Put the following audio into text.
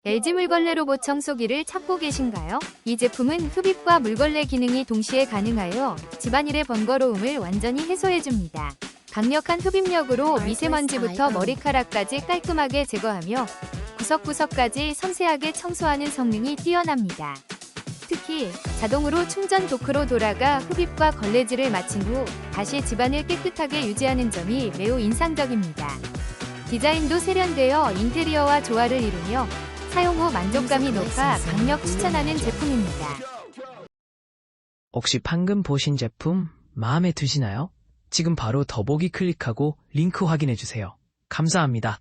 LG 물걸레 로봇 청소기를 찾고 계신가요? 이 제품은 흡입과 물걸레 기능이 동시에 가능하여 집안일의 번거로움을 완전히 해소해줍니다. 강력한 흡입력으로 미세먼지부터 머리카락까지 깔끔하게 제거하며 구석구석까지 섬세하게 청소하는 성능이 뛰어납니다. 특히 자동으로 충전 도크로 돌아가 흡입과 걸레질을 마친 후 다시 집안을 깨끗하게 유지하는 점이 매우 인상적입니다. 디자인도 세련되어 인테리어와 조화를 이루며 사용 후 만족감이 높아 강력 추천하는 제품입니다. 혹시 방금 보신 제품 마음에 드시나요? 지금 바로 더보기 클릭하고 링크 확인해주세요. 감사합니다.